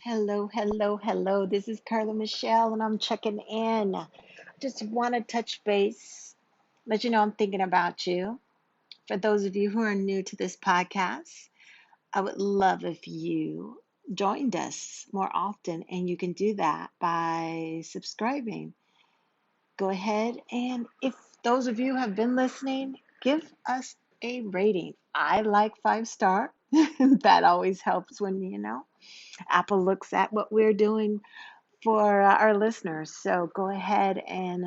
Hello, hello, hello. This is Carla Michelle, and I'm checking in. Just want to touch base, let you know I'm thinking about you. For those of you who are new to this podcast, I would love if you joined us more often, and you can do that by subscribing. Go ahead, and if those of you have been listening, give us a rating. I like 5 star. That always helps when, Apple looks at what we're doing for our listeners. So go ahead and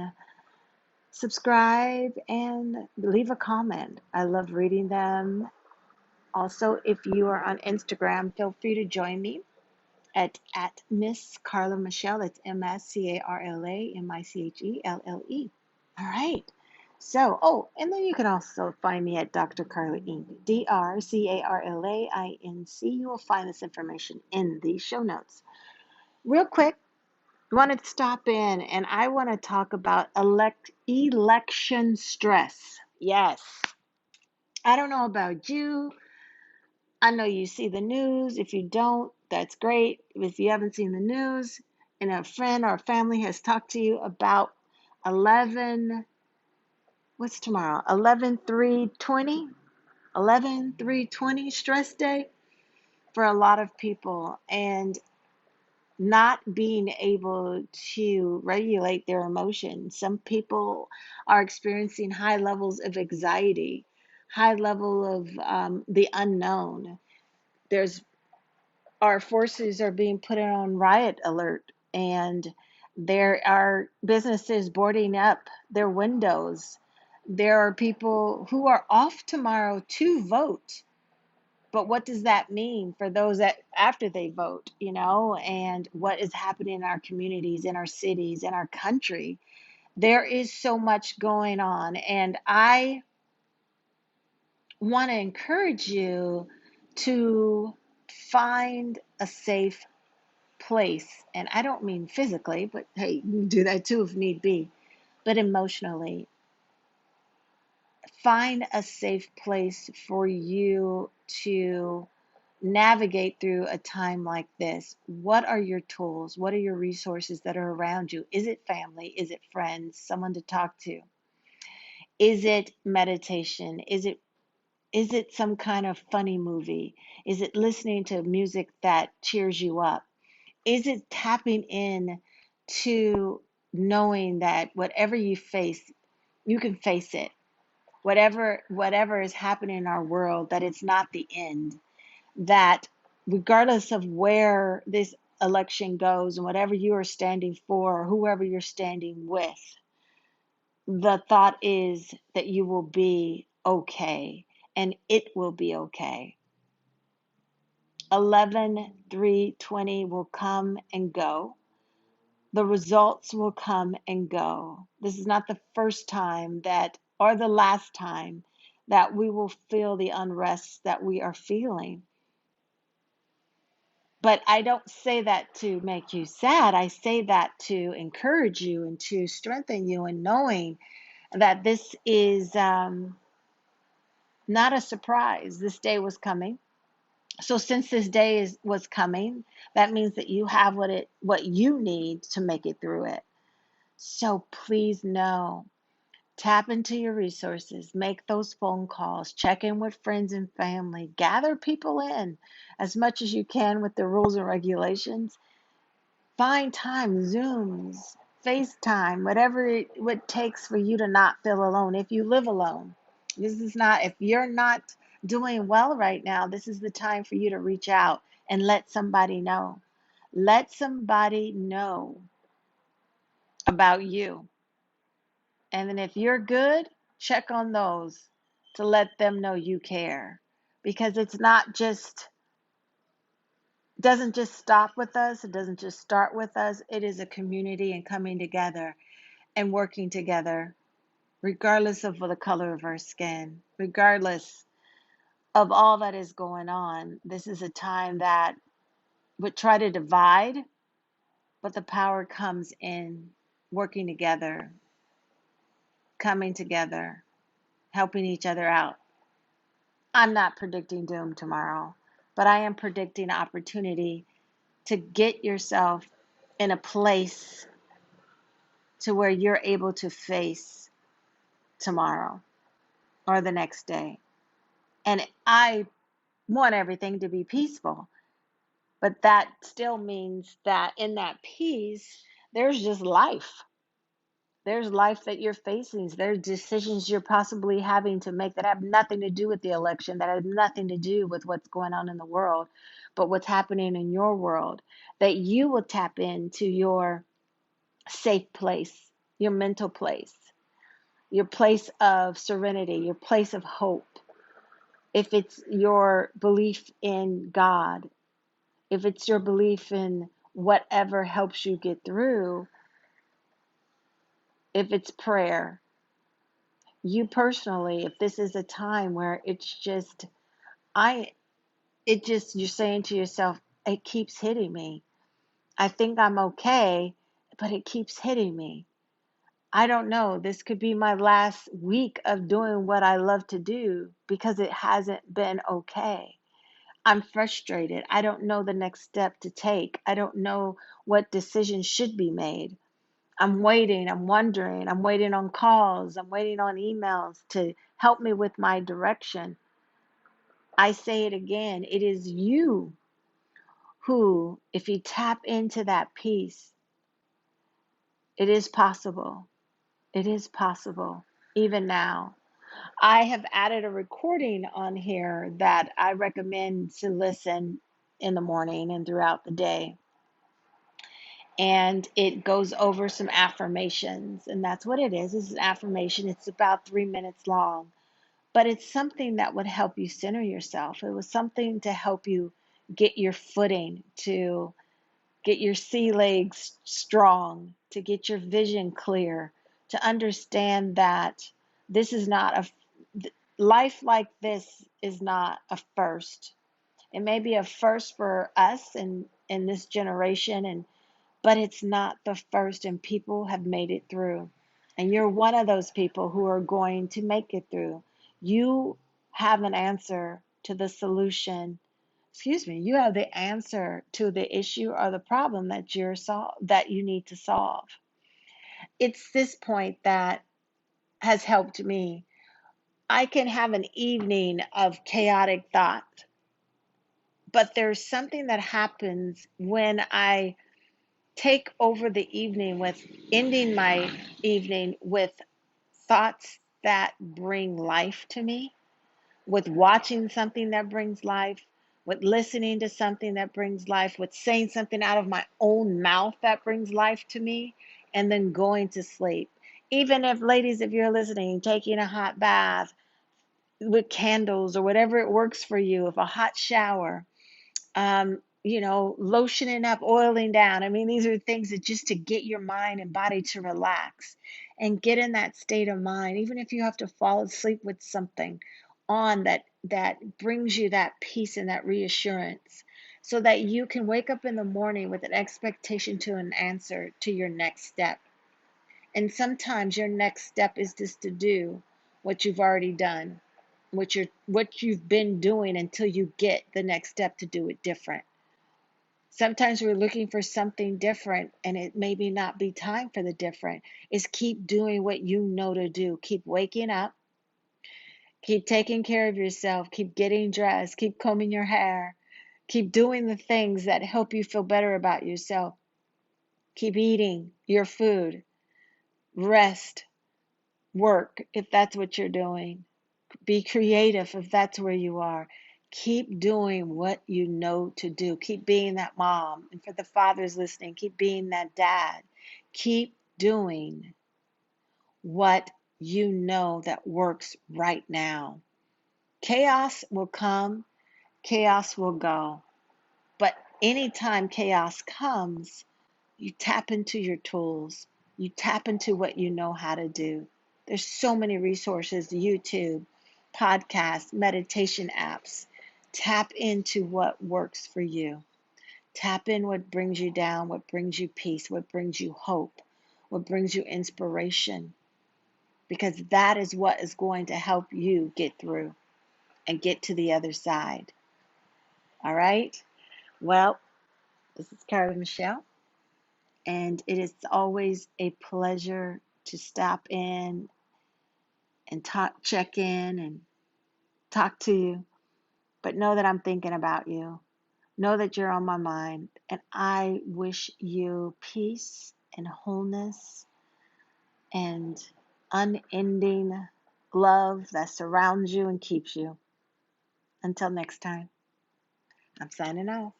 subscribe and leave a comment. I love reading them. Also, if you are on Instagram, feel free to join me at Miss Carla Michelle. It's MSCARLA All right. So, and then you can also find me at Dr. Carla Inc. DrCarlaInc. You will find this information in the show notes. Real quick, I want to stop in and I want to talk about election stress. Yes. I don't know about you. I know you see the news. If you don't, that's great. If you haven't seen the news and a friend or a family has talked to you about 11, what's tomorrow? 11/3/20, 11/3/20 stress day for a lot of people. And not being able to regulate their emotions. Some people are experiencing high levels of anxiety, high level of the unknown. There's Our forces are being put on riot alert, and there are businesses boarding up their windows. There are people who are off tomorrow to vote, but what does that mean for those that after they vote, and what is happening in our communities, in our cities, in our country? There is so much going on, and I want to encourage you to find a safe place. And I don't mean physically, but hey, you can do that too if need be, but emotionally. Find a safe place for you to navigate through a time like this. What are your tools? What are your resources that are around you? Is it family? Is it friends? Someone to talk to? Is it meditation? Is it some kind of funny movie? Is it listening to music that cheers you up? Is it tapping in to knowing that whatever you face, you can face it? Whatever is happening in our world, that it's not the end, that regardless of where this election goes and whatever you are standing for or whoever you're standing with, the thought is that you will be okay and it will be okay. 11/3/20 will come and go. The results will come and go. This is not the first time or the last time that we will feel the unrest that we are feeling. But I don't say that to make you sad. I say that to encourage you and to strengthen you in knowing that this is not a surprise. This day was coming. So since this day was coming, that means that you have what you need to make it through it. So please know, tap into your resources, make those phone calls, check in with friends and family, gather people in as much as you can with the rules and regulations. Find time, Zooms, FaceTime, whatever it takes for you to not feel alone. If you live alone, if you're not doing well right now, this is the time for you to reach out and let somebody know. Let somebody know about you. And then if you're good, check on those to let them know you care. Because it's not just doesn't just stop with us, it doesn't just start with us. It is a community and coming together and working together, regardless of the color of our skin, regardless of all that is going on. This is a time that would try to divide, but the power comes in working together, coming together, helping each other out. I'm not predicting doom tomorrow, but I am predicting opportunity to get yourself in a place to where you're able to face tomorrow or the next day. And I want everything to be peaceful, but that still means that in that peace, there's just life. There's life that you're facing. There's decisions you're possibly having to make that have nothing to do with the election, that have nothing to do with what's going on in the world, but what's happening in your world. That you will tap into your safe place, your mental place, your place of serenity, your place of hope. If it's your belief in God, if it's your belief in whatever helps you get through, if it's prayer, you personally, if this is a time where it's just, you're saying to yourself, it keeps hitting me. I think I'm okay, but it keeps hitting me. I don't know. This could be my last week of doing what I love to do because it hasn't been okay. I'm frustrated. I don't know the next step to take. I don't know what decisions should be made. I'm waiting. I'm wondering. I'm waiting on calls. I'm waiting on emails to help me with my direction. I say it again. It is you who, if you tap into that peace, it is possible. It is possible, even now. I have added a recording on here that I recommend to listen in the morning and throughout the day. And it goes over some affirmations. And that's what it is. It's an affirmation. It's about 3 minutes long. But it's something that would help you center yourself. It was something to help you get your footing, to get your sea legs strong, to get your vision clear, to understand that this is not life like this is not a first. It may be a first for us in this generation, but it's not the first, and people have made it through. And you're one of those people who are going to make it through. You have an answer to the solution. Excuse me, you have the answer to the issue or the problem that you need to solve. It's this point that has helped me. I can have an evening of chaotic thought, but there's something that happens when I take over the evening with ending my evening with thoughts that bring life to me, with watching something that brings life, with listening to something that brings life, with saying something out of my own mouth that brings life to me, and then going to sleep. Even if, ladies, if you're listening, taking a hot bath with candles or whatever it works for you, if a hot shower, lotioning up, oiling down. I mean, these are things that just to get your mind and body to relax and get in that state of mind, even if you have to fall asleep with something on that brings you that peace and that reassurance so that you can wake up in the morning with an expectation to an answer to your next step. And sometimes your next step is just to do what you've already done, what you've been doing until you get the next step to do it different. Sometimes we're looking for something different and it maybe not be time for the different. Is keep doing what you know to do. Keep waking up. Keep taking care of yourself. Keep getting dressed. Keep combing your hair. Keep doing the things that help you feel better about yourself. Keep eating your food. Rest. Work if that's what you're doing. Be creative if that's where you are. Keep doing what you know to do. Keep being that mom. And for the fathers listening, keep being that dad. Keep doing what you know that works right now. Chaos will come, chaos will go. But anytime chaos comes, you tap into your tools. You tap into what you know how to do. There's so many resources, YouTube, podcasts, meditation apps. Tap into what works for you. Tap in what brings you down, what brings you peace, what brings you hope, what brings you inspiration. Because that is what is going to help you get through and get to the other side. All right? Well, This is Carla Michelle, and it is always a pleasure to stop in and check in and talk to you. But know that I'm thinking about you. Know that you're on my mind, and I wish you peace and wholeness and unending love that surrounds you and keeps you. Until next time, I'm signing off.